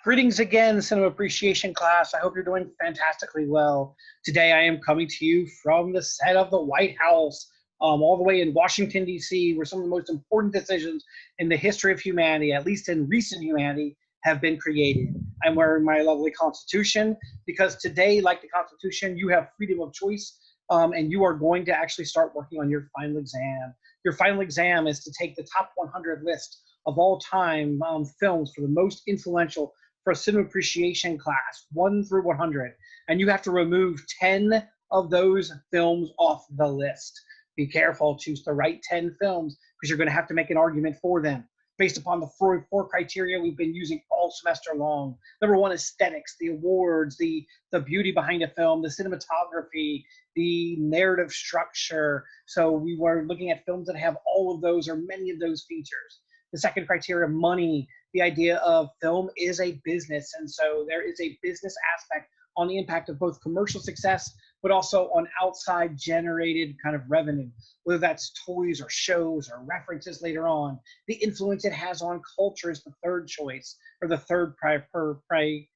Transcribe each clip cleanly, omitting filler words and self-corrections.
Greetings again, Cinema Appreciation class. I hope you're doing fantastically well. Today I am coming to you from the set of the White House, all the way in Washington, D.C., where some of the most important decisions in the history of humanity, at least in recent humanity, have been created. I'm wearing my lovely Constitution because today, like the Constitution, you have freedom of choice, and you are going to actually start working on your final exam. Your final exam is to take the top 100 list of all time films for the most influential for a cinema appreciation class, 1 through 100. And you have to remove 10 of those films off the list. Be careful, choose the right 10 films because you're going to have to make an argument for them based upon the four criteria we've been using all semester long. Number one, aesthetics, the awards, the beauty behind a film, the cinematography, the narrative structure. So we were looking at films that have all of those or many of those features. The second criteria, money. The idea of film is a business, and so there is a business aspect on the impact of both commercial success, but also on outside generated kind of revenue, whether that's toys or shows or references later on. The influence it has on culture is the third choice, or the third priority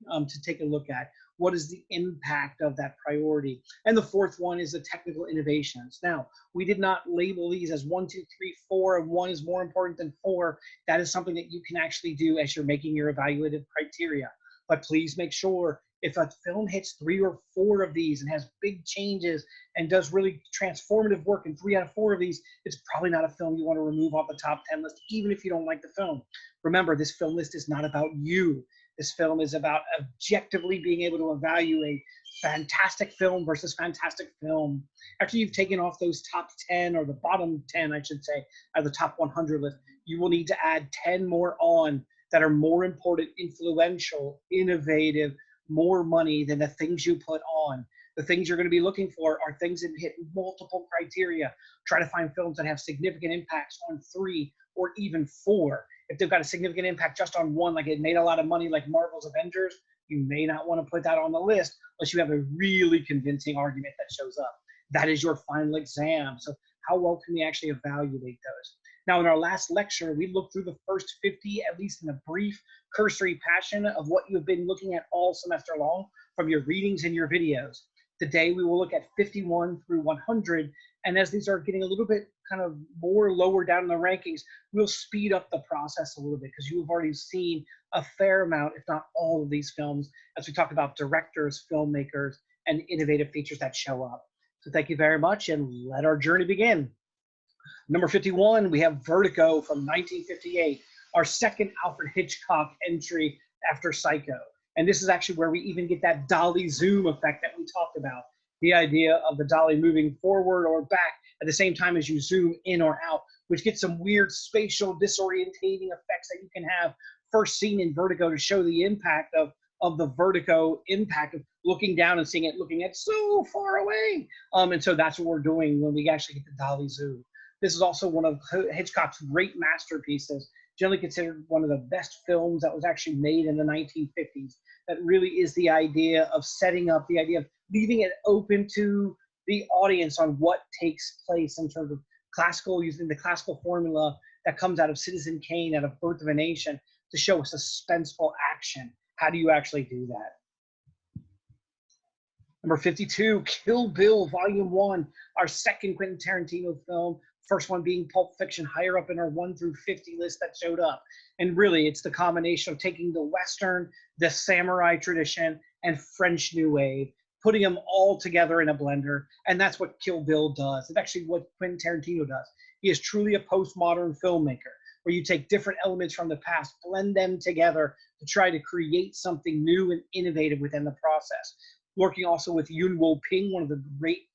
to take a look at. What is the impact of that priority? And the fourth one is the technical innovations. Now, we did not label these as 1, 2, 3, 4, and 1 is more important than 4. That is something that you can actually do as you're making your evaluative criteria. But please make sure if a film hits 3 or 4 of these and has big changes and does really transformative work in 3 out of 4 of these, it's probably not a film you want to remove off the top 10 list, even if you don't like the film. Remember, this film list is not about you. This film is about objectively being able to evaluate fantastic film versus fantastic film. After you've taken off those top 10, or the bottom 10, I should say, out of the top 100 list, you will need to add 10 more on that are more important, influential, innovative, more money than the things you put on. The things you're going to be looking for are things that hit multiple criteria. Try to find films that have significant impacts on 3 or even 4. If they've got a significant impact just on 1, like it made a lot of money like Marvel's Avengers, you may not want to put that on the list unless you have a really convincing argument that shows up. That is your final exam. So how well can we actually evaluate those? Now, in our last lecture, we looked through the first 50, at least in a brief cursory fashion, of what you've been looking at all semester long from your readings and your videos. Today, we will look at 51 through 100. And as these are getting a little bit kind of more lower down in the rankings, we'll speed up the process a little bit because you have already seen a fair amount, if not all of these films, as we talk about directors, filmmakers, and innovative features that show up. So thank you very much, and let our journey begin. Number 51, we have Vertigo from 1958, our second Alfred Hitchcock entry after Psycho. And this is actually where we even get that dolly zoom effect that we talked about. The idea of the dolly moving forward or back at the same time as you zoom in or out, which gets some weird spatial disorientating effects that you can have first seen in Vertigo to show the impact of the vertigo impact of looking down and seeing it looking at so far away. And so that's what we're doing when we actually get the dolly zoom. This is also one of Hitchcock's great masterpieces, generally considered one of the best films that was actually made in the 1950s. That really is the idea of setting up, the idea of leaving it open to the audience on what takes place in terms of classical, using the classical formula that comes out of Citizen Kane, out of Birth of a Nation, to show a suspenseful action. How do you actually do that? Number 52, Kill Bill Volume 1, our second Quentin Tarantino film. First one being Pulp Fiction, higher up in our 1 through 50 list that showed up. And really, it's the combination of taking the Western, the samurai tradition, and French New Wave, putting them all together in a blender. And that's what Kill Bill does. It's actually what Quentin Tarantino does. He is truly a postmodern filmmaker, where you take different elements from the past, blend them together to try to create something new and innovative within the process. Working also with Yuen Woo-ping, one of the great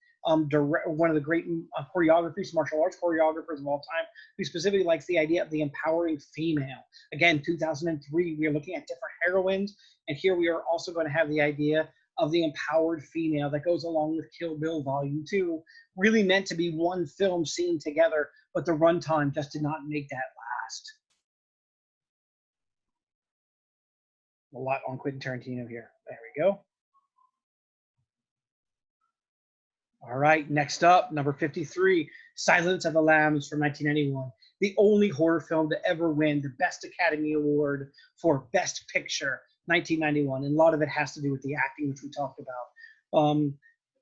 choreographers, martial arts choreographers of all time, who specifically likes the idea of the empowering female. Again, 2003, we are looking at different heroines, and here we are also going to have the idea of the empowered female that goes along with Kill Bill Volume 2, really meant to be one film seen together, but the runtime just did not make that last. A lot on Quentin Tarantino here. There we go. All right, next up, number 53, Silence of the Lambs from 1991. the only horror film to ever win the Best Academy Award for Best Picture, 1991. And a lot of it has to do with the acting, which we talked about.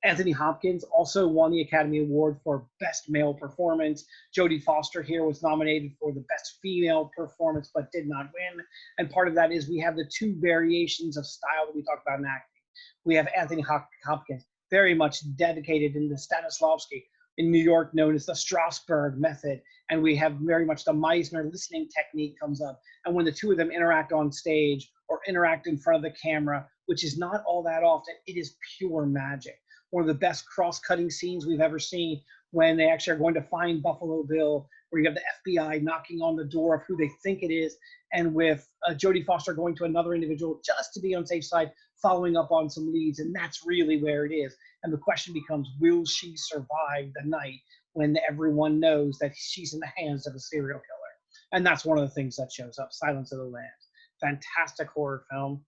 Anthony Hopkins also won the Academy Award for Best Male Performance. Jodie Foster here was nominated for the Best Female Performance, but did not win. And part of that is we have the two variations of style that we talked about in acting. We have Anthony Hopkins, very much dedicated in the Stanislavski, in New York known as the Strasberg method. And we have very much the Meisner listening technique comes up. And when the two of them interact on stage or interact in front of the camera, which is not all that often, it is pure magic. One of the best cross-cutting scenes we've ever seen when they actually are going to find Buffalo Bill, where you have the FBI knocking on the door of who they think it is, and with Jodie Foster going to another individual just to be on safe side, following up on some leads, and that's really where it is. And the question becomes, will she survive the night when everyone knows that she's in the hands of a serial killer? And that's one of the things that shows up, Silence of the Lambs. Fantastic horror film.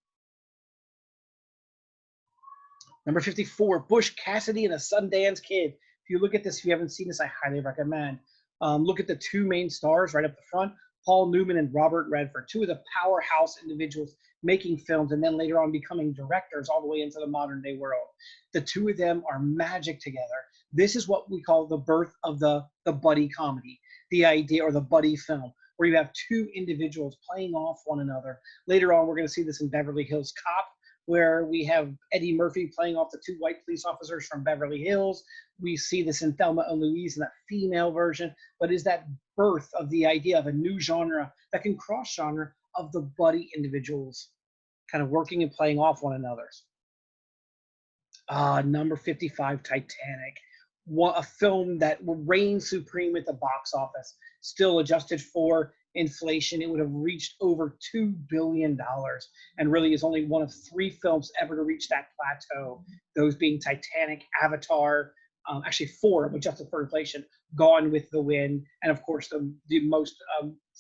Number 54, Bush Cassidy and a Sundance Kid. If you look at this, if you haven't seen this, I highly recommend. Look at the two main stars right up the front, Paul Newman and Robert Redford, two of the powerhouse individuals making films and then later on becoming directors all the way into the modern day world. The two of them are magic together. This is what we call the birth of the buddy comedy, the idea, or the buddy film, where you have two individuals playing off one another. Later on, we're going to see this in Beverly Hills Cop, where we have Eddie Murphy playing off the two white police officers from Beverly Hills. We see this in Thelma Louise in that female version, but is that birth of the idea of a new genre that can cross genre of the buddy individuals kind of working and playing off one another. Number 55, Titanic. A film that will reign supreme at the box office. Still adjusted for inflation, it would have reached over $2 billion, and really is only one of 3 films ever to reach that plateau, those being Titanic, Avatar, actually 4, but adjusted for inflation, Gone with the Wind, and of course the most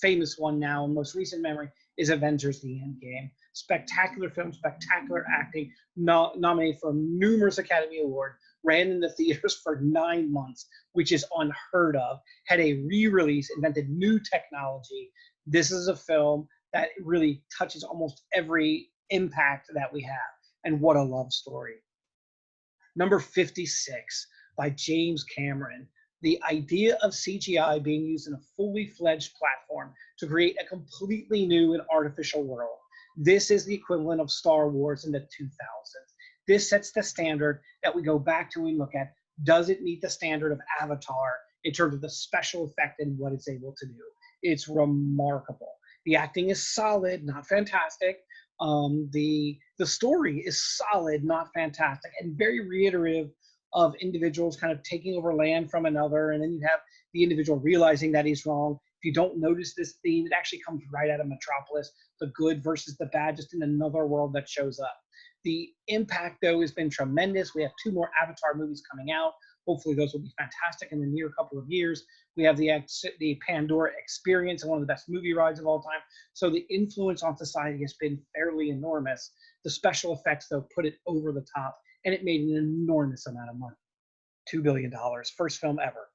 famous one now, most recent memory, is Avengers: The Endgame. Spectacular film, spectacular acting, nominated for numerous Academy Awards, ran in the theaters for 9 months, which is unheard of, had a re-release, invented new technology. This is a film that really touches almost every impact that we have, and what a love story. Number 56, by James Cameron. The idea of CGI being used in a fully fledged platform to create a completely new and artificial world. This is the equivalent of Star Wars in the 2000s. This sets the standard that we go back to and look at. Does it meet the standard of Avatar in terms of the special effect and what it's able to do? It's remarkable. The acting is solid, not fantastic. The story is solid, not fantastic, and very reiterative of individuals kind of taking over land from another, and then you have the individual realizing that he's wrong. If you don't notice this theme, it actually comes right out of Metropolis, the good versus the bad, just in another world that shows up. The impact, though, has been tremendous. We have 2 more Avatar movies coming out. Hopefully those will be fantastic in the near couple of years. We have the Pandora Experience, one of the best movie rides of all time. So the influence on society has been fairly enormous. The special effects, though, put it over the top, and it made an enormous amount of money. $2 billion, first film ever.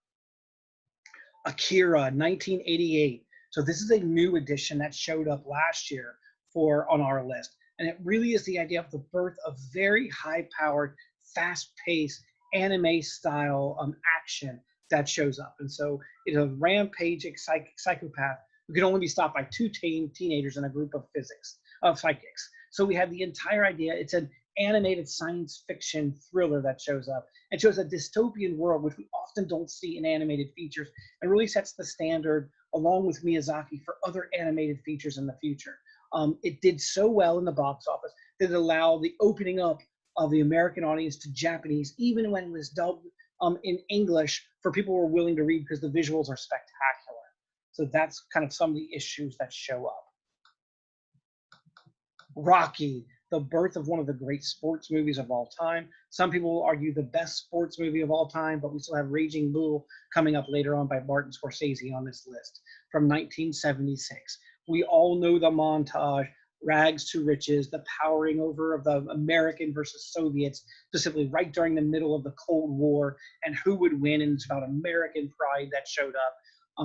Akira, 1988. So this is a new edition that showed up last year on our list. And it really is the idea of the birth of very high-powered, fast-paced, anime-style action that shows up. And so it's a rampaging psychopath who can only be stopped by 2 teenagers and a group of psychics. So we have the entire idea. It's an animated science fiction thriller that shows up and shows a dystopian world, which we often don't see in animated features, and really sets the standard, along with Miyazaki, for other animated features in the future. It did so well in the box office that it allowed the opening up of the American audience to Japanese, even when it was dubbed in English, for people who were willing to read because the visuals are spectacular. So that's kind of some of the issues that show up. Rocky, the birth of one of the great sports movies of all time. Some people will argue the best sports movie of all time, but we still have Raging Bull coming up later on by Martin Scorsese on this list from 1976. We all know the montage, rags to riches, the powering over of the American versus Soviets, specifically right during the middle of the Cold War, and who would win, and it's about American pride that showed up.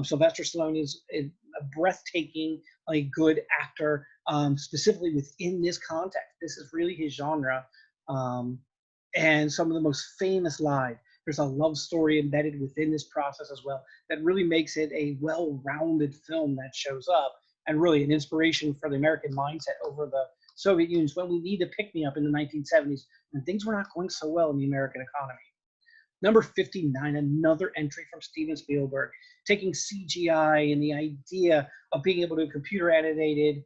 Sylvester Stallone is a breathtaking, like, good actor, specifically within this context. This is really his genre. Um, and some of the most famous lines. There's a love story embedded within this process as well that really makes it a well-rounded film that shows up, and really an inspiration for the American mindset over the Soviet Union when we need to pick me up in the 1970s when things were not going so well in the American economy. Number 59, another entry from Steven Spielberg, taking CGI and the idea of being able to computer animated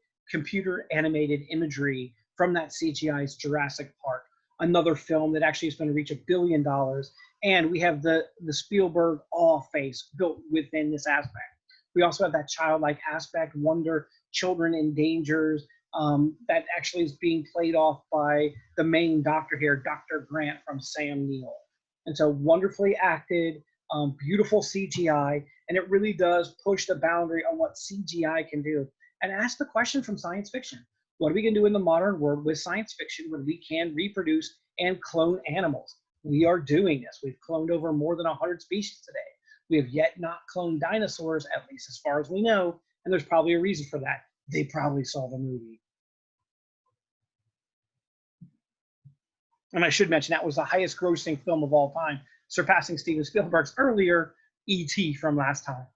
imagery from that CGI's Jurassic Park. Another film that actually is going to reach $1 billion. And we have the Spielberg awe face built within this aspect. We also have that childlike aspect, wonder, children in dangers, that actually is being played off by the main doctor here, Dr. Grant from Sam Neill. And so wonderfully acted, beautiful CGI, and it really does push the boundary on what CGI can do. And ask the question from science fiction. What are we going to do in the modern world with science fiction when we can reproduce and clone animals? We are doing this. We've cloned over more than 100 species today. We have yet not cloned dinosaurs, at least as far as we know, and there's probably a reason for that. They probably saw the movie. And I should mention that was the highest grossing film of all time, surpassing Steven Spielberg's earlier E.T. from last time.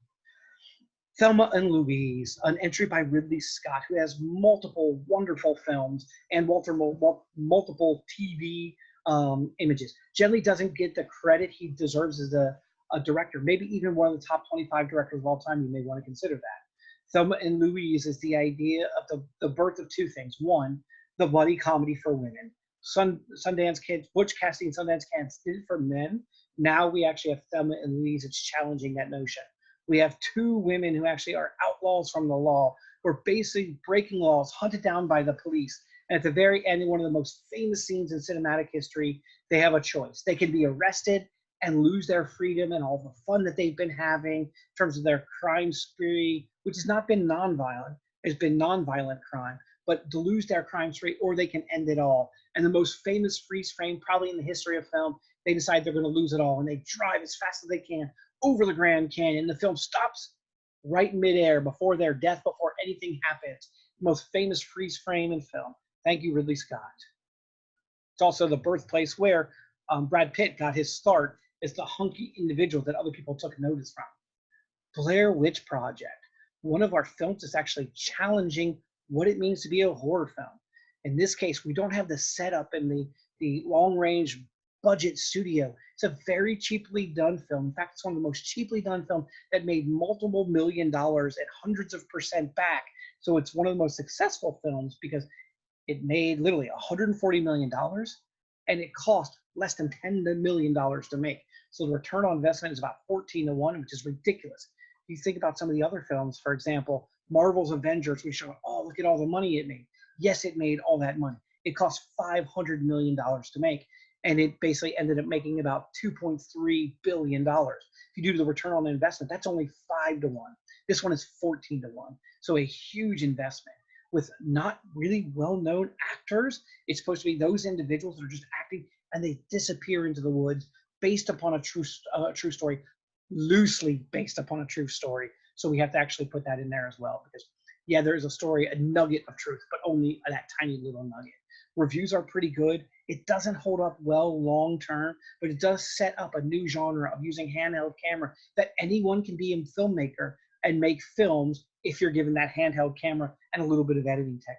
Thelma and Louise, an entry by Ridley Scott, who has multiple wonderful films and multiple TV images. Generally doesn't get the credit he deserves as a director, maybe even one of the top 25 directors of all time. You may want to consider that. Thelma and Louise is the idea of the birth of two things. One, the buddy comedy for women. Sundance Kids, Butch Cassidy and Sundance Kids did it for men. Now we actually have Thelma and Louise. It's challenging that notion. We have two women who actually are outlaws from the law, who are basically breaking laws, hunted down by the police. And at the very end, in one of the most famous scenes in cinematic history, they have a choice. They can be arrested and lose their freedom and all the fun that they've been having in terms of their crime spree, which has not been nonviolent. It's been nonviolent crime, but to lose their crime spree, or they can end it all. And the most famous freeze frame, probably in the history of film, they decide they're going to lose it all, and they drive as fast as they can over the Grand Canyon. The film stops right midair before their death, before anything happens. The most famous freeze frame in film. Thank you, Ridley Scott. It's also the birthplace where Brad Pitt got his start as the hunky individual that other people took notice from. Blair Witch Project, one of our films that's actually challenging what it means to be a horror film. In this case, we don't have the setup and the long-range budget studio. It's a very cheaply done film. In fact, it's one of the most cheaply done films that made multiple $1 million at hundreds of % back. So it's one of the most successful films because it made literally $140 million and it cost less than $10 million to make. So the return on investment is about 14 to 1, which is ridiculous. If you think about some of the other films, for example, Marvel's Avengers, we show, oh, look at all the money it made. Yes, it made all that money. It cost $500 million to make, and it basically ended up making about $2.3 billion. If you do the return on the investment, that's only 5 to 1. This one is 14 to 1. So a huge investment with not really well-known actors. It's supposed to be those individuals that are just acting, and they disappear into the woods based upon a true story, loosely based upon a true story. So we have to actually put that in there as well, because yeah, there is a story, a nugget of truth, but only that tiny little nugget. Reviews are pretty good. It doesn't hold up well long term, but it does set up a new genre of using handheld camera that anyone can be a filmmaker and make films if you're given that handheld camera and a little bit of editing technique.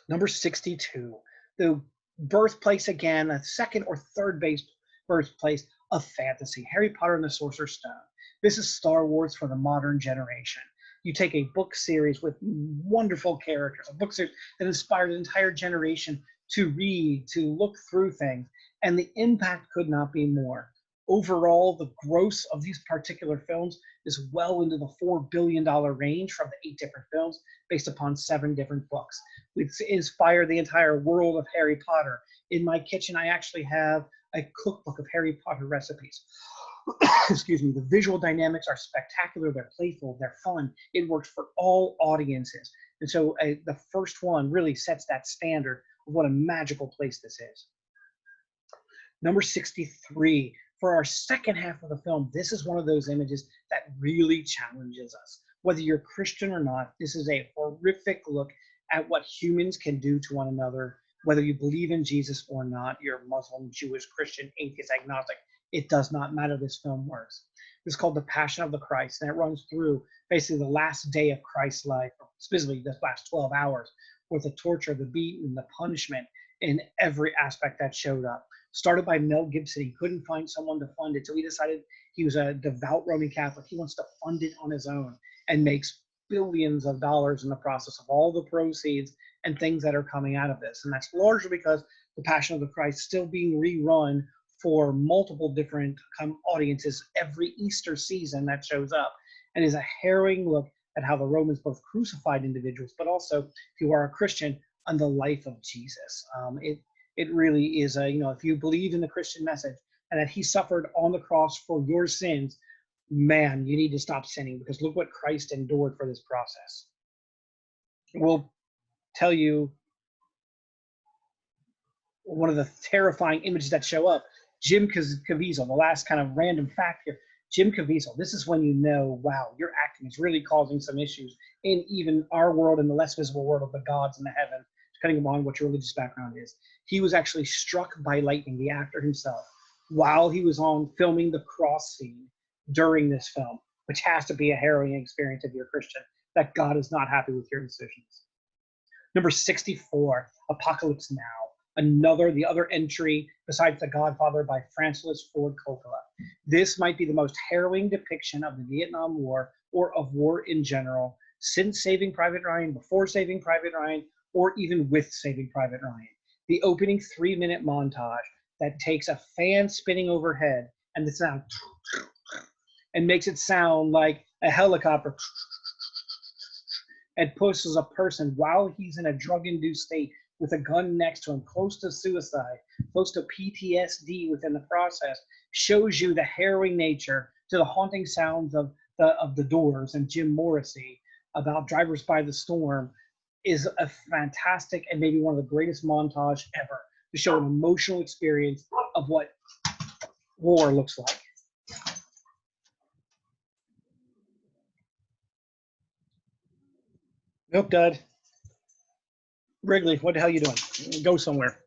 Number 62, the birthplace again, a second or third base birthplace of fantasy, Harry Potter and the Sorcerer's Stone. This is Star Wars for the modern generation. You take a book series with wonderful characters, a book series that inspired an entire generation to read, to look through things, and the impact could not be more. Overall, the gross of these particular films is well into the $4 billion range from the 8 different films based upon 7 different books. It's inspired the entire world of Harry Potter. In my kitchen, I actually have a cookbook of Harry Potter recipes. Excuse me. The visual dynamics are spectacular. They're playful. They're fun. It works for all audiences. And so the first one really sets that standard of what a magical place this is. Number 63, For our second half of the film, this is one of those images that really challenges us. Whether you're Christian or not, this is a horrific look at what humans can do to one another. Whether you believe in Jesus or not, you're Muslim, Jewish, Christian, atheist, agnostic, it does not matter. This film works. It's called The Passion of the Christ, and it runs through basically the last day of Christ's life, specifically the last 12 hours, with the torture, the beating, the punishment in every aspect that showed up. Started by Mel Gibson. He couldn't find someone to fund it, so he decided, he was a devout Roman Catholic, he wants to fund it on his own, and makes billions of dollars in the process of all the proceeds and things that are coming out of this. And that's largely because The Passion of the Christ is still being rerun for multiple different audiences every Easter season that shows up, and is a harrowing look at how the Romans both crucified individuals, but also, if you are a Christian, on the life of Jesus. It really is a, if you believe in the Christian message and that he suffered on the cross for your sins, man, you need to stop sinning, because look what Christ endured for this process. We'll tell you one of the terrifying images that show up. Jim Caviezel, the last kind of random fact here, Jim Caviezel, this is when you know, wow, your acting is really causing some issues in even our world and the less visible world of the gods in the heaven, depending upon what your religious background is. He was actually struck by lightning, the actor himself, while he was on filming the cross scene during this film, which has to be a harrowing experience if you're a Christian, that God is not happy with your decisions. Number 64, Apocalypse Now. The other entry besides The Godfather by Francis Ford Coppola. This might be the most harrowing depiction of the Vietnam War, or of war in general, since Saving Private Ryan, before Saving Private Ryan, or even with Saving Private Ryan. The opening 3-minute montage that takes a fan spinning overhead and the sound and makes it sound like a helicopter, and pushes a person while he's in a drug-induced state with a gun next to him, close to suicide, close to PTSD within the process, shows you the harrowing nature to the haunting sounds of the Doors and Jim Morrissey about Drivers by the Storm, is a fantastic and maybe one of the greatest montage ever to show an emotional experience of what war looks like. Milk Dud. Wrigley, what the hell are you doing? Go somewhere.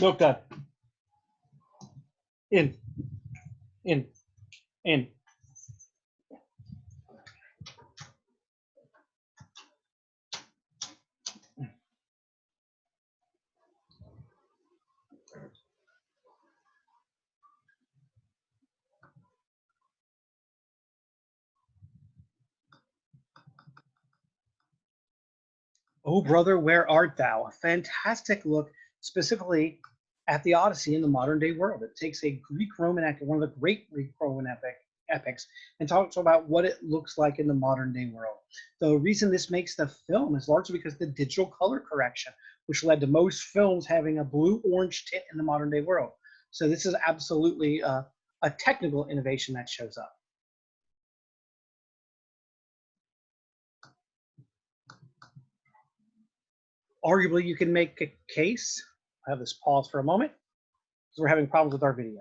Milk Dud. In. Oh, brother, where art thou? A fantastic look specifically at the Odyssey in the modern day world. It takes a Greek-Roman epic, one of the great Greek-Roman epics, and talks about what it looks like in the modern day world. The reason this makes the film is largely because of the digital color correction, which led to most films having a blue-orange tint in the modern day world. So this is absolutely a technical innovation that shows up. Arguably, you can make a case. I have this pause for a moment because we're having problems with our video.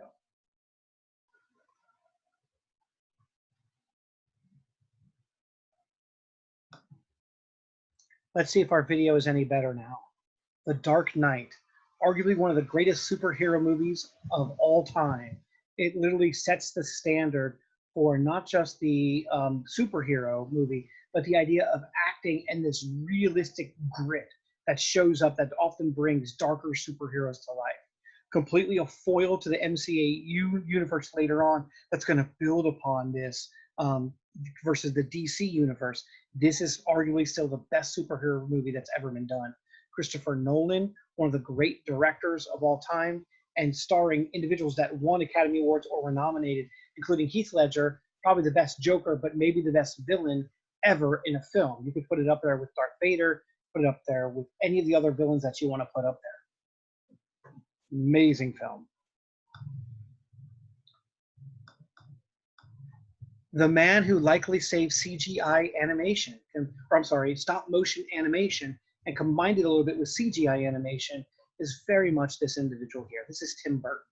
Let's see if our video is any better now. The Dark Knight, arguably one of the greatest superhero movies of all time. It literally sets the standard for not just the superhero movie, but the idea of acting and this realistic grit that shows up that often brings darker superheroes to life. Completely a foil to the MCU universe later on that's going to build upon this versus the DC universe. This is arguably still the best superhero movie that's ever been done. Christopher Nolan, one of the great directors of all time, and starring individuals that won Academy Awards or were nominated, including Heath Ledger, probably the best Joker, but maybe the best villain ever in a film. You could put it up there with Darth Vader, put it up there with any of the other villains that you want to put up there. Amazing film. The man who likely saved CGI animation, stop motion animation and combined it a little bit with CGI animation is very much this individual here. This is Tim Burton.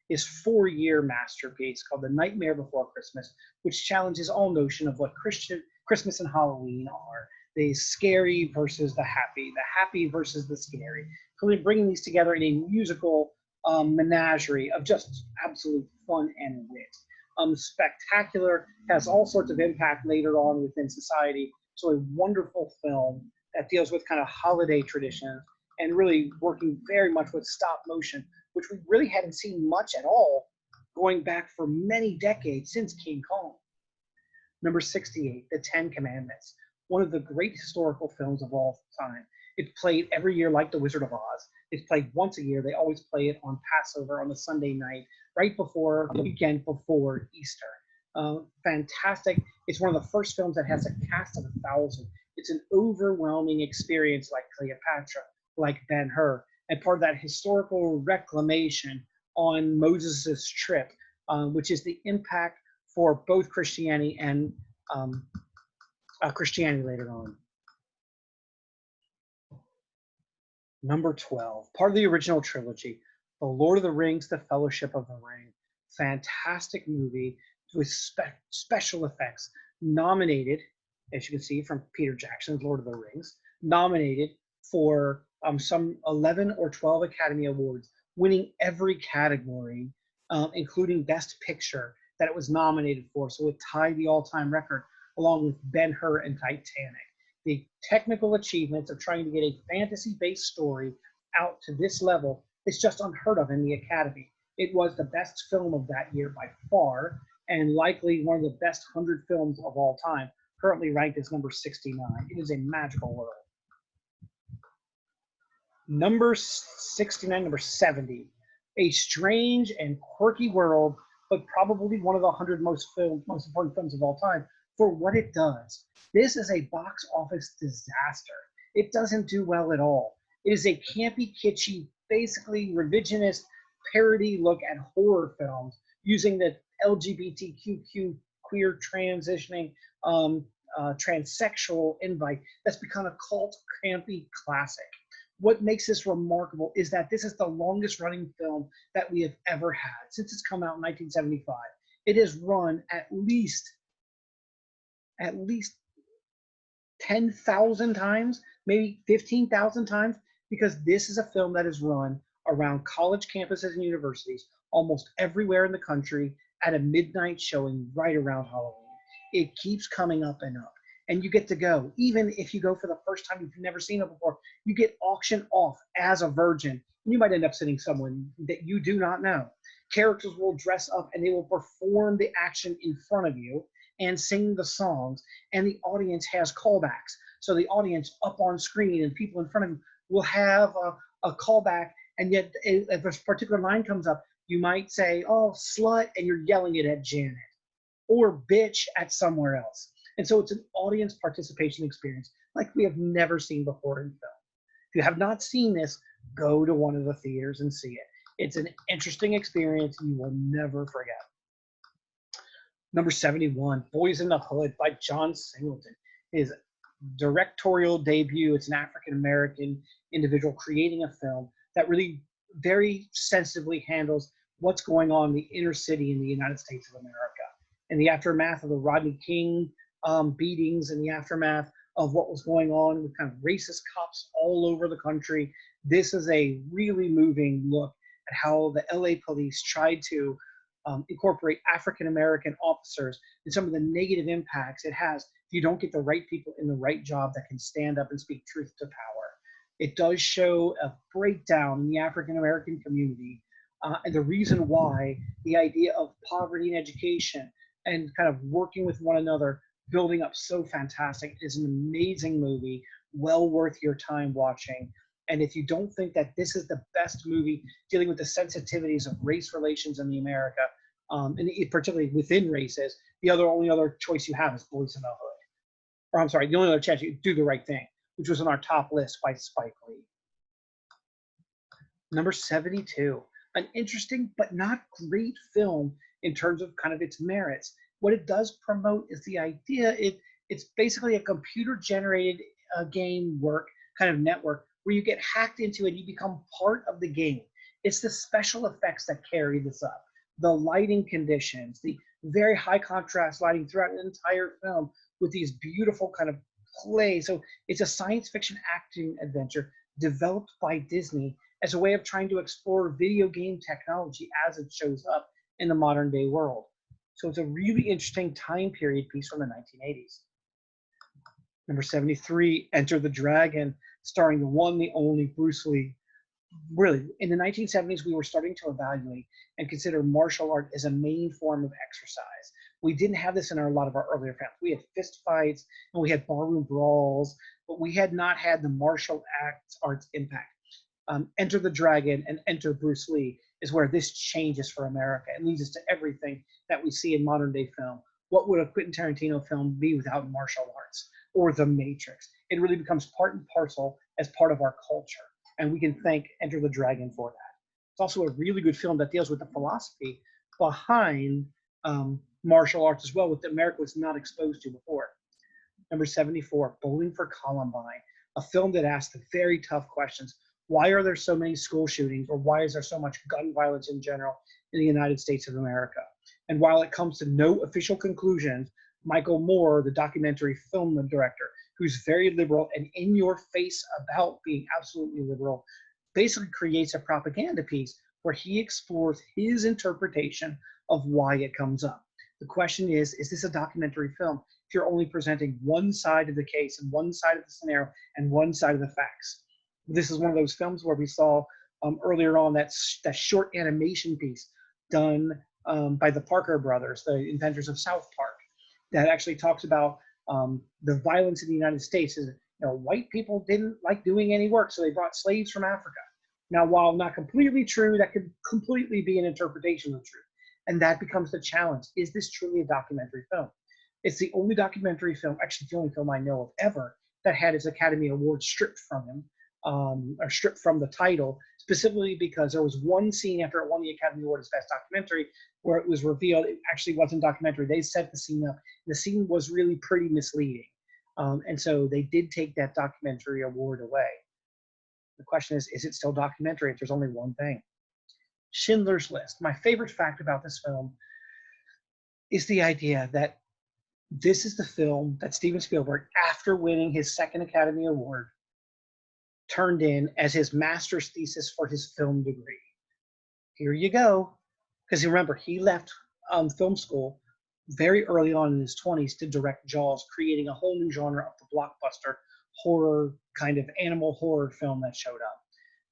His 4-year masterpiece called The Nightmare Before Christmas, which challenges all notion of what Christmas and Halloween are. The scary versus the happy versus the scary. Really bringing these together in a musical menagerie of just absolute fun and wit. Spectacular, has all sorts of impact later on within society. So a wonderful film that deals with kind of holiday traditions and really working very much with stop motion, which we really hadn't seen much at all going back for many decades since King Kong. Number 68, The Ten Commandments, one of the great historical films of all time. It's played every year like The Wizard of Oz. It's played once a year. They always play it on Passover on the Sunday night, right before the weekend before Easter. Fantastic. It's one of the first films that has a cast of 1,000. It's an overwhelming experience like Cleopatra, like Ben-Hur, and part of that historical reclamation on Moses' trip, which is the impact for both Christianity and Christianity later on. Number 12, part of the original trilogy, The Lord of the Rings, The Fellowship of the Ring. Fantastic movie with special effects, nominated, as you can see from Peter Jackson's Lord of the Rings, nominated for some 11 or 12 Academy Awards, winning every category, including Best Picture that it was nominated for. So it tied the all-time record along with Ben-Hur and Titanic. The technical achievements of trying to get a fantasy-based story out to this level is just unheard of in the Academy. It was the best film of that year by far, and likely one of the best 100 films of all time, currently ranked as number 69. It is a magical world. Number 69, number 70, a strange and quirky world, but probably one of the 100 most important films of all time for what it does. This is a box office disaster. It doesn't do well at all. It is a campy, kitschy, basically revisionist parody look at horror films using the LGBTQ queer transitioning transsexual invite that's become a cult campy classic. What makes this remarkable is that this is the longest running film that we have ever had since it's come out in 1975. It has run at least 10,000 times, maybe 15,000 times, because this is a film that is run around college campuses and universities almost everywhere in the country at a midnight showing right around Halloween. It keeps coming up and up. And you get to go, even if you go for the first time, you've never seen it before, you get auctioned off as a virgin. You might end up sitting someone that you do not know. Characters will dress up and they will perform the action in front of you and sing the songs, and the audience has callbacks. So the audience up on screen and people in front of them will have a callback, and yet if a particular line comes up, you might say, oh, slut, and you're yelling it at Janet, or bitch at somewhere else. And so it's an audience participation experience like we have never seen before in film. If you have not seen this, go to one of the theaters and see it. It's an interesting experience you will never forget. Number 71, Boys in the Hood by John Singleton. His directorial debut. It's an African-American individual creating a film that really very sensitively handles what's going on in the inner city in the United States of America. In the aftermath of the Rodney King beatings, in the aftermath of what was going on with kind of racist cops all over the country, this is a really moving look at how the LA police tried to incorporate African-American officers and some of the negative impacts it has if you don't get the right people in the right job that can stand up and speak truth to power. It does show a breakdown in the African-American community and the reason why the idea of poverty and education and kind of working with one another, building up so fantastic. It is an amazing movie, well worth your time watching. And if you don't think that this is the best movie dealing with the sensitivities of race relations in the America, and particularly within races, the only other choice you have is Boys in the Hood. Or I'm sorry, the only other chance you Do the Right Thing, which was on our top list by Spike Lee. Number 72, an interesting but not great film in terms of kind of its merits. What it does promote is the idea, it's basically a computer-generated game work, kind of network where you get hacked into and you become part of the game. It's the special effects that carry this up, the lighting conditions, the very high contrast lighting throughout an entire film with these beautiful kind of plays. So it's a science fiction action adventure developed by Disney as a way of trying to explore video game technology as it shows up in the modern day world. So it's a really interesting time period piece from the 1980s. Number 73, Enter the Dragon, starring the one, the only Bruce Lee. Really, in the 1970s, we were starting to evaluate and consider martial art as a main form of exercise. We didn't have this in a lot of our earlier films. We had fist fights and we had barroom brawls, but we had not had the martial arts impact. Enter the Dragon and Enter Bruce Lee is where this changes for America and leads us to everything that we see in modern day film. What would a Quentin Tarantino film be without martial arts or The Matrix? It really becomes part and parcel as part of our culture. And we can thank Enter the Dragon for that. It's also a really good film that deals with the philosophy behind martial arts as well, which America was not exposed to before. Number 74, Bowling for Columbine, a film that asks the very tough questions. Why are there so many school shootings, or why is there so much gun violence in general in the United States of America? And while it comes to no official conclusions, Michael Moore, the documentary film director, who's very liberal and in your face about being absolutely liberal, basically creates a propaganda piece where he explores his interpretation of why it comes up. The question is this a documentary film if you're only presenting one side of the case and one side of the scenario and one side of the facts? This is one of those films where we saw earlier on that short animation piece done by the Parker brothers, the inventors of South Park, that actually talks about the violence in the United States. Is, white people didn't like doing any work, so they brought slaves from Africa. Now, while not completely true, that could completely be an interpretation of truth. And that becomes the challenge. Is this truly a documentary film? It's the only documentary film, actually the only film I know of ever, that had its Academy Award stripped from him, or stripped from the title, specifically because there was one scene after it won the Academy Award as Best Documentary where it was revealed it actually wasn't documentary. They set the scene up. The scene was really pretty misleading. And so they did take that documentary award away. The question is it still documentary if there's only one thing? Schindler's List. My favorite fact about this film is the idea that this is the film that Steven Spielberg, after winning his second Academy Award, turned in as his master's thesis for his film degree. Here you go. Because remember, he left film school very early on in his 20s to direct Jaws, creating a whole new genre of the blockbuster horror, kind of animal horror film that showed up.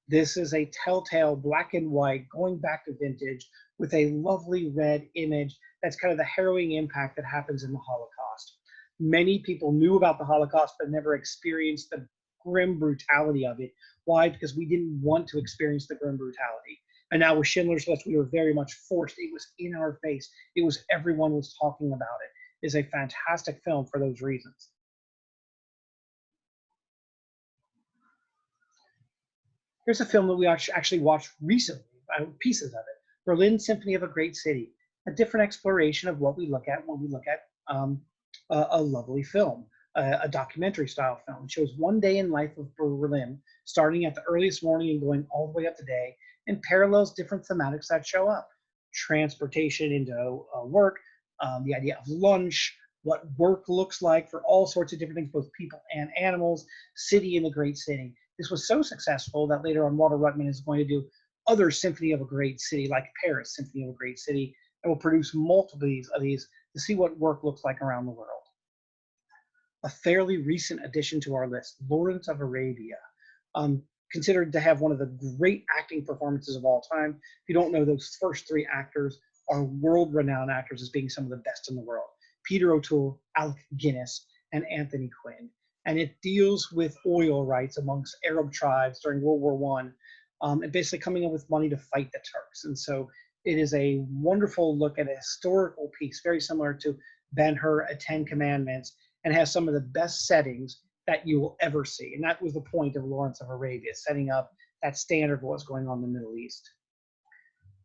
This is a telltale black and white, going back to vintage, with a lovely red image that's kind of the harrowing impact that happens in the Holocaust. Many people knew about the Holocaust but never experienced the grim brutality of it. Why? Because we didn't want to experience the grim brutality. And now with Schindler's List, we were very much forced. It was in our face. It was, everyone was talking about it. It's a fantastic film for those reasons. Here's a film that we actually watched recently, pieces of it. Berlin Symphony of a Great City, a different exploration of what we look at when we look at a lovely film, a documentary style film. It shows one day in life of Berlin, starting at the earliest morning and going all the way up to day, and parallels different thematics that show up. Transportation into work, the idea of lunch, what work looks like for all sorts of different things, both people and animals, city in the great city. This was so successful that later on Walter Ruttman is going to do other Symphony of a Great City, like Paris Symphony of a Great City, and will produce multiple of these to see what work looks like around the world. A fairly recent addition to our list, Lawrence of Arabia. Considered to have one of the great acting performances of all time. If you don't know, those first three actors are world-renowned actors as being some of the best in the world. Peter O'Toole, Alec Guinness, and Anthony Quinn. And it deals with oil rights amongst Arab tribes during World War I, and basically coming up with money to fight the Turks. And so it is a wonderful look at a historical piece, very similar to Ben-Hur, A Ten Commandments, and has some of the best settings that you will ever see. And that was the point of Lawrence of Arabia, setting up that standard of what's going on in the Middle East.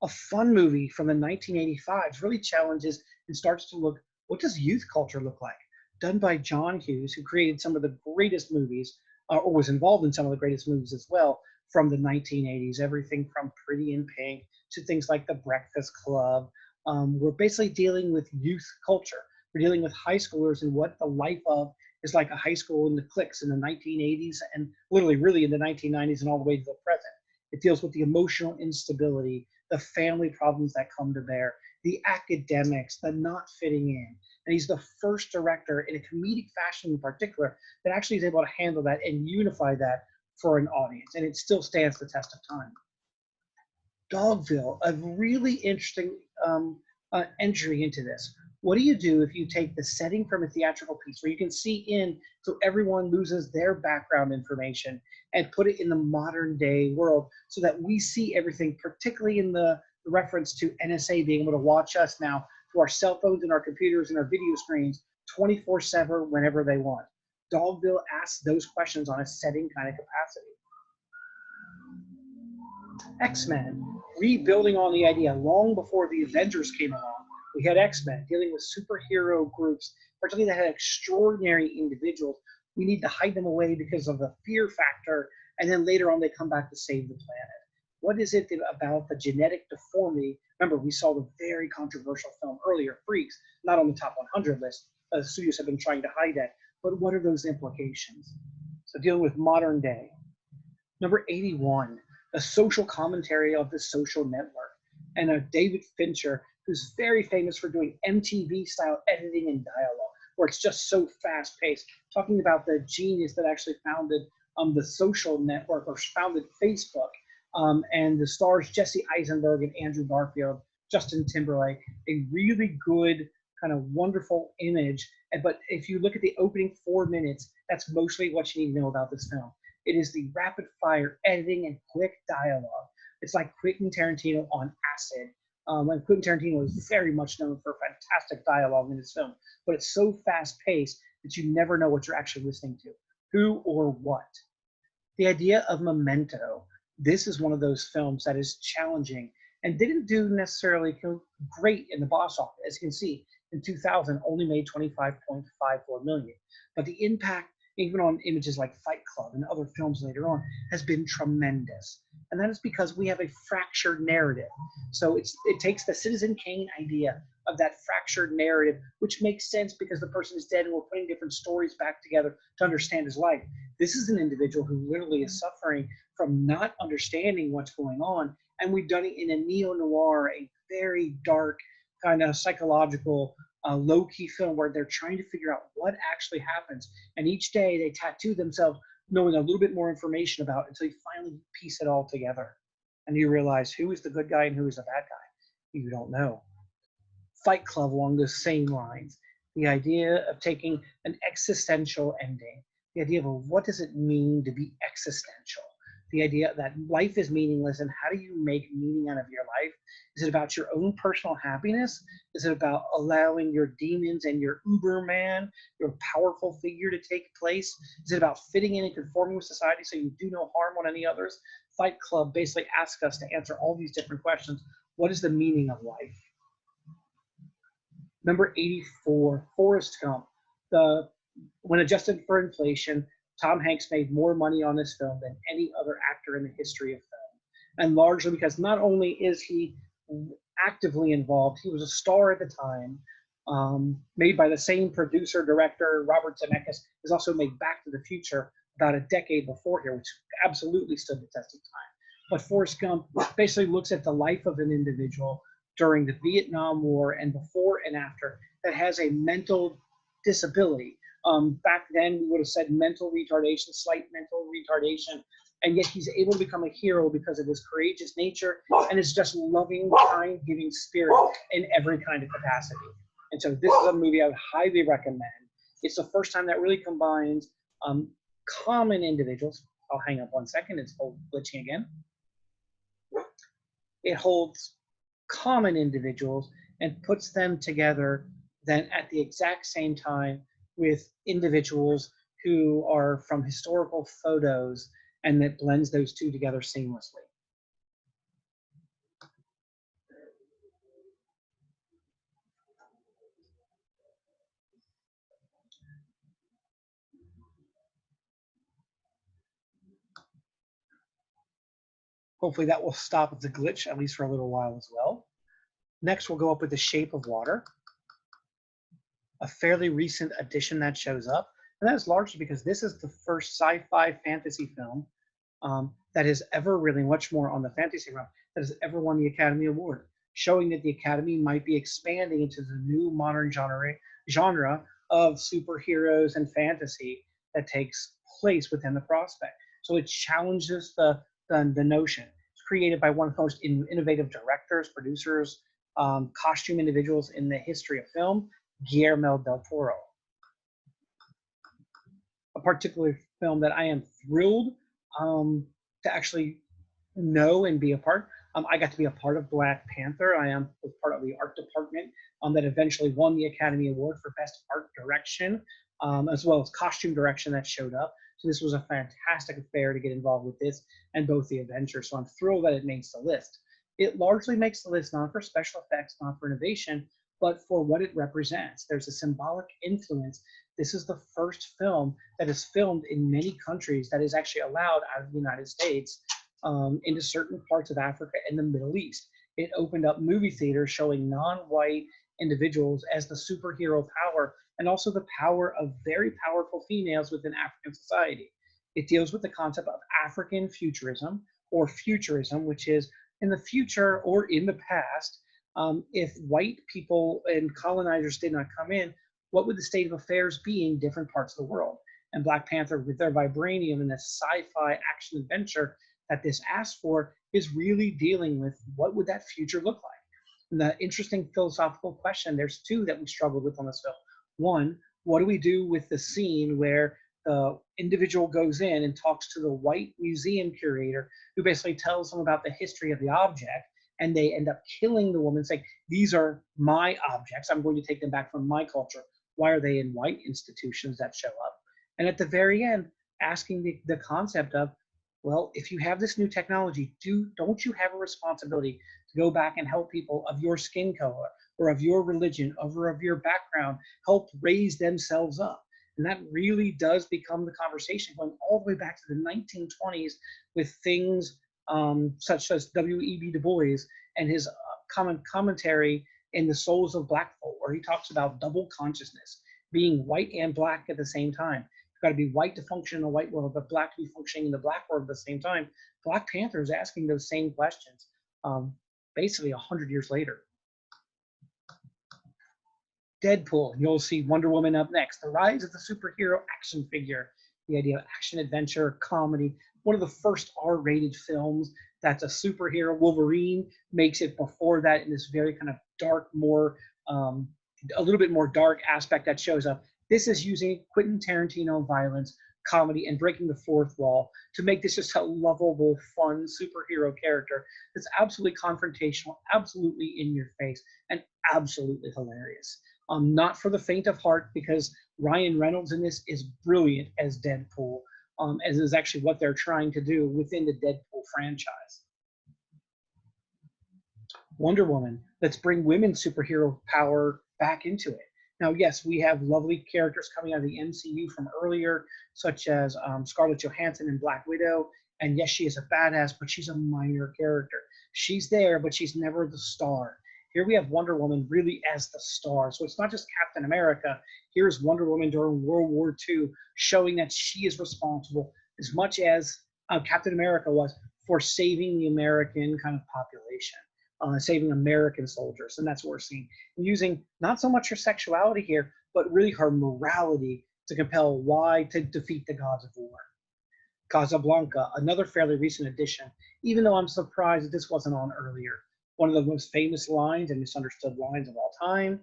A fun movie from the 1985s really challenges and starts to look, what does youth culture look like? Done by John Hughes, who created some of the greatest movies or was involved in some of the greatest movies as well from the 1980s, everything from Pretty in Pink to things like The Breakfast Club. We're basically dealing with youth culture. We're dealing with high schoolers and what the life of is like a high school in the cliques in the 1980s and literally really in the 1990s and all the way to the present. It deals with the emotional instability, the family problems that come to bear, the academics, the not fitting in. And he's the first director in a comedic fashion in particular that actually is able to handle that and unify that for an audience. And it still stands the test of time. Dogville, a really interesting entry into this. What do you do if you take the setting from a theatrical piece where you can see in so everyone loses their background information and put it in the modern day world so that we see everything, particularly in the reference to NSA being able to watch us now through our cell phones and our computers and our video screens 24/7 whenever they want. Dogville asks those questions on a setting kind of capacity. X-Men, rebuilding on the idea long before the Avengers came along. We had X-Men dealing with superhero groups, particularly that had extraordinary individuals. We need to hide them away because of the fear factor, and then later on they come back to save the planet. What is it about the genetic deformity? Remember, we saw the very controversial film earlier, Freaks, not on the top 100 list. Studios have been trying to hide that, but what are those implications? So dealing with modern day. Number 81, a social commentary of the social network, and David Fincher, who's very famous for doing MTV-style editing and dialogue, where it's just so fast-paced, talking about the genius that actually founded the social network, or founded Facebook, and the stars Jesse Eisenberg and Andrew Garfield, Justin Timberlake, a really good kind of wonderful image. But if you look at the opening 4 minutes, that's mostly what you need to know about this film. It is the rapid fire editing and quick dialogue. It's like Quentin Tarantino on acid. And Quentin Tarantino is very much known for fantastic dialogue in his film, but it's so fast paced that you never know what you're actually listening to, who or what. The idea of Memento. This is one of those films that is challenging and didn't do necessarily great in the box office. As you can see, in 2000, only made 25.54 million. But the impact, even on images like Fight Club and other films later on, has been tremendous. And that is because we have a fractured narrative. So it takes the Citizen Kane idea of that fractured narrative, which makes sense because the person is dead and we're putting different stories back together to understand his life. This is an individual who literally is suffering from not understanding what's going on. And we've done it in a neo-noir, a very dark kind of psychological low-key film where they're trying to figure out what actually happens. And each day they tattoo themselves knowing a little bit more information about it until you finally piece it all together. And you realize who is the good guy and who is the bad guy. You don't know. Fight Club along those same lines. The idea of taking an existential ending. The idea of what does it mean to be existential? The idea that life is meaningless and how do you make meaning out of your life? Is it about your own personal happiness? Is it about allowing your demons and your Uberman, your powerful figure, to take place? Is it about fitting in and conforming with society so you do no harm on any others? Fight Club basically asks us to answer all these different questions. What is the meaning of life? Number 84, Forrest Gump. When adjusted for inflation, Tom Hanks made more money on this film than any other actor in the history of film. And largely because not only is he actively involved, he was a star at the time, made by the same producer, director, Robert Zemeckis, has also made Back to the Future about a decade before here, which absolutely stood the test of time. But Forrest Gump basically looks at the life of an individual during the Vietnam War and before and after that has a mental disability. Back then, we would have said mental retardation, slight mental retardation, and yet he's able to become a hero because of his courageous nature and his just loving, kind, giving spirit in every kind of capacity. And so this is a movie I would highly recommend. It's the first time that really combines common individuals. I'll hang up 1 second. It's glitching again. It holds common individuals and puts them together then at the exact same time with individuals who are from historical photos, and that blends those two together seamlessly. Hopefully that will stop the glitch, at least for a little while as well. Next, we'll go up with The Shape of Water, a fairly recent addition that shows up. And that is largely because this is the first sci-fi fantasy film that has ever really, much more on the fantasy realm, that has ever won the Academy Award, showing that the Academy might be expanding into the new modern genre of superheroes and fantasy that takes place within the prospect. So it challenges the notion. It's created by one of the most innovative directors, producers, costume individuals in the history of film, Guillermo del Toro. A particular film that I am thrilled to actually know and be a part. I got to be a part of Black Panther. I am part of the art department that eventually won the Academy Award for Best Art Direction, as well as costume direction that showed up. So this was a fantastic affair to get involved with this and both the adventures. So I'm thrilled that it makes the list. It largely makes the list not for special effects, not for innovation, but for what it represents. There's a symbolic influence. This is the first film that is filmed in many countries that is actually allowed out of the United States into certain parts of Africa and the Middle East. It opened up movie theaters showing non-white individuals as the superhero power and also the power of very powerful females within African society. It deals with the concept of African futurism or futurism, which is in the future or in the past, if white people and colonizers did not come in, what would the state of affairs be in different parts of the world? And Black Panther, with their vibranium and this sci-fi action adventure that this asks for, is really dealing with what would that future look like. And the interesting philosophical question, there's two that we struggled with on this film. One, what do we do with the scene where the individual goes in and talks to the white museum curator who basically tells them about the history of the object, and they end up killing the woman, saying, these are my objects, I'm going to take them back from my culture. Why are they in white institutions that show up? And at the very end, asking the concept of, well, if you have this new technology, don't you have a responsibility to go back and help people of your skin color or of your religion or of your background help raise themselves up? And that really does become the conversation going all the way back to the 1920s with things such as W.E.B. Du Bois and his commentary in The Souls of Black Folk, where he talks about double consciousness, being white and black at the same time. You've got to be white to function in the white world, but black to be functioning in the black world at the same time. Black Panther is asking those same questions, basically 100 years later. Deadpool, you'll see Wonder Woman up next. The rise of the superhero action figure, the idea of action, adventure, comedy. One of the first R-rated films that's a superhero. Wolverine makes it before that in this very kind of dark, more, a little bit more dark aspect that shows up. This is using Quentin Tarantino violence, comedy, and breaking the fourth wall to make this just a lovable, fun superhero character that's absolutely confrontational, absolutely in your face, and absolutely hilarious. Not for the faint of heart, because Ryan Reynolds in this is brilliant as Deadpool, as is actually what they're trying to do within the Deadpool franchise. Wonder Woman, let's bring women's superhero power back into it. Now, yes, we have lovely characters coming out of the MCU from earlier, such as Scarlett Johansson in Black Widow. And yes, she is a badass, but she's a minor character. She's there, but she's never the star. Here we have Wonder Woman really as the star. So it's not just Captain America. Here's Wonder Woman during World War II, showing that she is responsible as much as Captain America was for saving the American kind of population. Saving American soldiers, and that's what we're seeing. And using not so much her sexuality here, but really her morality to compel why to defeat the gods of war. Casablanca, another fairly recent addition, even though I'm surprised that this wasn't on earlier. One of the most famous lines and misunderstood lines of all time.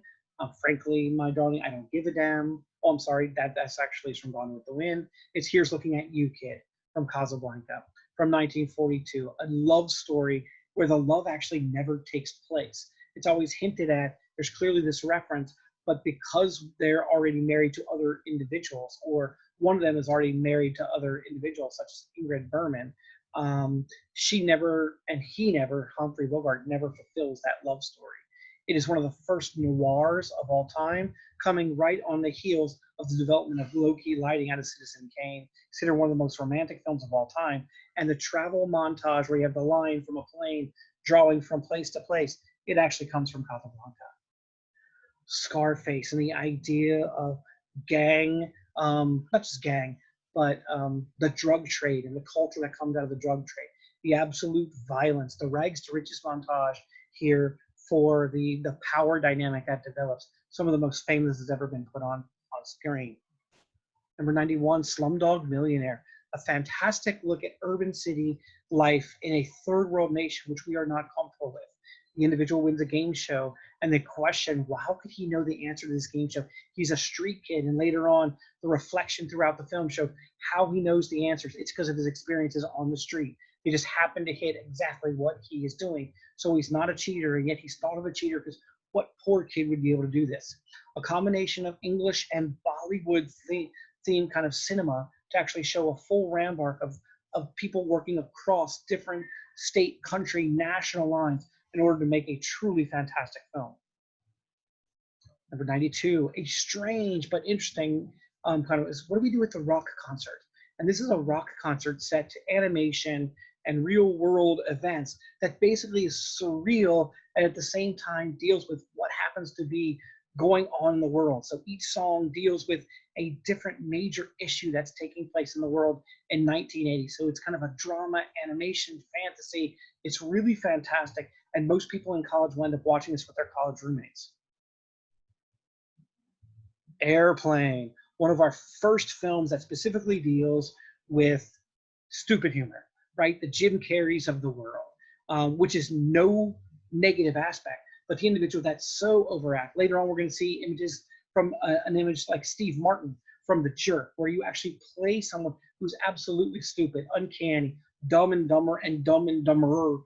Frankly, my darling, I don't give a damn. Oh, I'm sorry, that's actually from Gone with the Wind. It's Here's Looking at You, Kid, from Casablanca, from 1942. A love story where the love actually never takes place. It's always hinted at, there's clearly this reference, but because they're already married to other individuals, or one of them is already married to other individuals, such as Ingrid Bergman, she never, and he never, Humphrey Bogart never fulfills that love story. It is one of the first noirs of all time, coming right on the heels of the development of low-key lighting out of Citizen Kane, considered one of the most romantic films of all time. And the travel montage where you have the line from a plane drawing from place to place, it actually comes from Casablanca. Scarface and the idea of gang, not just gang, but the drug trade and the culture that comes out of the drug trade, the absolute violence, the rags to riches montage here for the power dynamic that develops. Some of the most famous has ever been put on screen. Number 91, Slumdog Millionaire, a fantastic look at urban city life in a third world nation, which we are not comfortable with. The individual wins a game show, and they question, well, how could he know the answer to this game show? He's a street kid, and later on, the reflection throughout the film shows how he knows the answers. It's because of his experiences on the street. They just happen to hit exactly what he is doing. So he's not a cheater, and yet he's thought of a cheater because what poor kid would be able to do this? A combination of English and Bollywood theme kind of cinema to actually show a full ramp of people working across different state, country, national lines in order to make a truly fantastic film. Number 92, a strange but interesting kind of is, what do we do with the rock concert? And this is a rock concert set to animation and real world events that basically is surreal and at the same time deals with what happens to be going on in the world. So each song deals with a different major issue that's taking place in the world in 1980. So it's kind of a drama, animation, fantasy. It's really fantastic. And most people in college will end up watching this with their college roommates. Airplane, one of our first films that specifically deals with stupid humor, right? The Jim Carreys of the world, which is no negative aspect, but the individual that's so overact. Later on, we're going to see images from an image like Steve Martin from The Jerk, where you actually play someone who's absolutely stupid, uncanny, dumb and dumber, and dumb and dumberer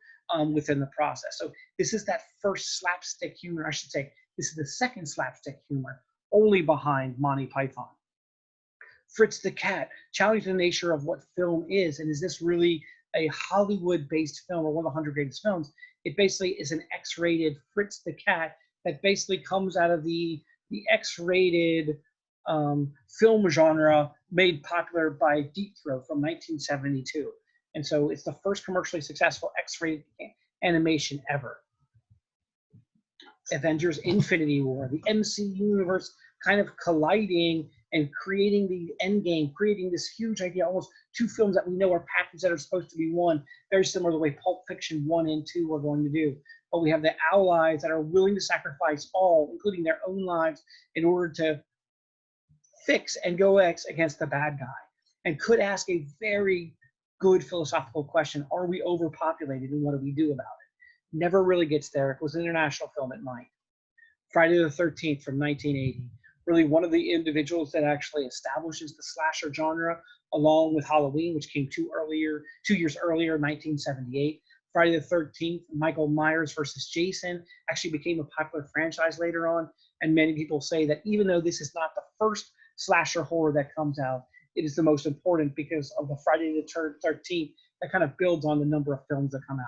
within the process. So this is that first slapstick humor, I should say. This is the second slapstick humor, only behind Monty Python. Fritz the Cat, challenging the nature of what film is, and is this really a Hollywood-based film or one of the 100 greatest films? It basically is an X-rated Fritz the Cat that basically comes out of the X-rated film genre made popular by Deep Throat from 1972. And so it's the first commercially successful X-rated animation ever. Avengers Infinity War, the MC universe kind of colliding and creating the end game, creating this huge idea, almost two films that we know are packaged that are supposed to be one, very similar to the way Pulp Fiction 1 and 2 are going to do. But we have the allies that are willing to sacrifice all, including their own lives, in order to fix and go against the bad guy. And could ask a very good philosophical question, are we overpopulated and what do we do about it? Never really gets there. It was an international film, it might. Friday the 13th from 1980. Really one of the individuals that actually establishes the slasher genre, along with Halloween, which came 2 years earlier, 1978. Friday the 13th, Michael Myers versus Jason, actually became a popular franchise later on. And many people say that even though this is not the first slasher horror that comes out, it is the most important because of the Friday the 13th that kind of builds on the number of films that come out.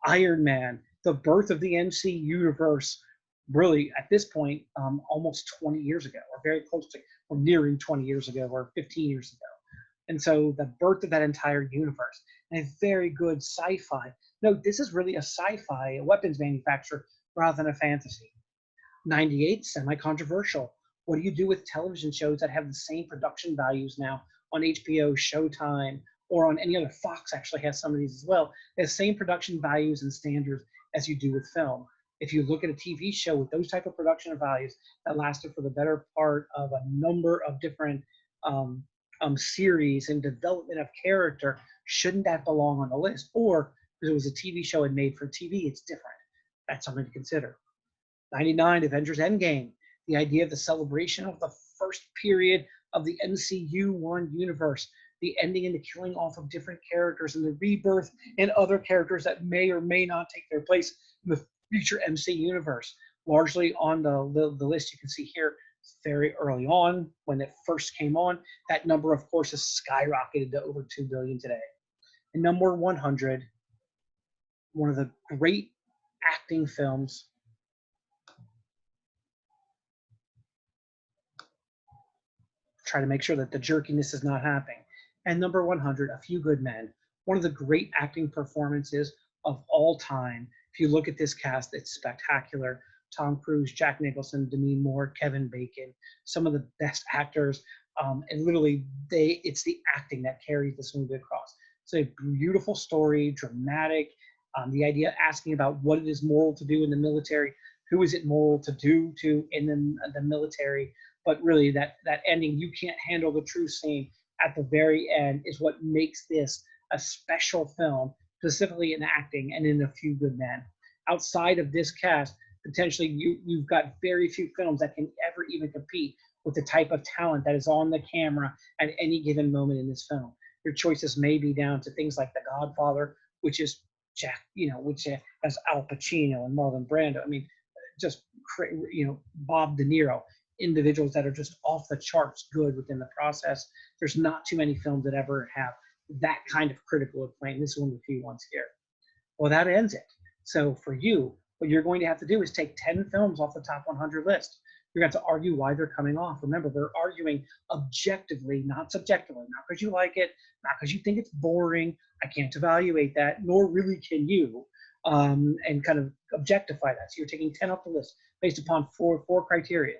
Iron Man, the birth of the MC universe, really at this point, almost 20 years ago, or very close to, or nearing 20 years ago, or 15 years ago. And so the birth of that entire universe, and a very good sci-fi. No, this is really a sci-fi, a weapons manufacturer, rather than a fantasy. 98, semi-controversial. What do you do with television shows that have the same production values now on HBO, Showtime, or on any other? Fox actually has some of these as well. They have the same production values and standards as you do with film. If you look at a TV show with those type of production values that lasted for the better part of a number of different series and development of character, shouldn't that belong on the list? Or because it was a TV show and made for TV, it's different. That's something to consider. 99, Avengers Endgame. The idea of the celebration of the first period of the MCU1 universe, the ending and the killing off of different characters and the rebirth in other characters that may or may not take their place in the future MC universe. Largely on the list you can see here, very early on when it first came on. That number, of course, has skyrocketed to over 2 billion today. And number 100, one of the great acting films try to make sure that the jerkiness is not happening. And number 100, A Few Good Men, one of the great acting performances of all time. If you look at this cast, it's spectacular. Tom Cruise, Jack Nicholson, Demi Moore, Kevin Bacon, some of the best actors. And literally, it's the acting that carries this movie across. It's a beautiful story, dramatic. The idea asking about what it is moral to do in the military, who is it moral to do to in the military, but really that ending, you can't handle the true scene at the very end, is what makes this a special film, specifically in acting and in A Few Good Men. Outside of this cast, potentially you've got very few films that can ever even compete with the type of talent that is on the camera at any given moment in this film. Your choices may be down to things like The Godfather, which is Jack, which has Al Pacino and Marlon Brando. I mean, just Bob De Niro, individuals that are just off the charts good within the process. There's not too many films that ever have that kind of critical acclaim. This is one of the few ones here. Well, that ends it. So for you, what you're going to have to do is take 10 films off the top 100 list. You're going to have to argue why they're coming off. Remember, they're arguing objectively, not subjectively, not because you like it, not because you think it's boring. I can't evaluate that, nor really can you, and kind of objectify that. So you're taking 10 off the list based upon four criteria: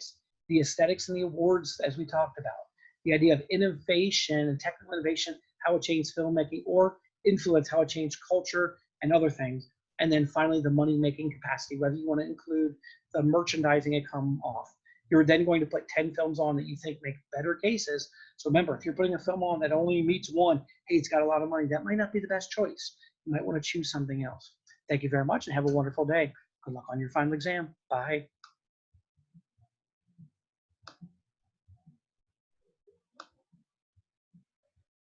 the aesthetics and the awards, as we talked about, the idea of innovation and technical innovation, how it changed filmmaking, or influence, how it changed culture and other things. And then finally, the money-making capacity, whether you want to include the merchandising and come off. You're then going to put 10 films on that you think make better cases. So remember, if you're putting a film on that only meets one, hey, it's got a lot of money, that might not be the best choice. You might want to choose something else. Thank you very much and have a wonderful day. Good luck on your final exam. Bye.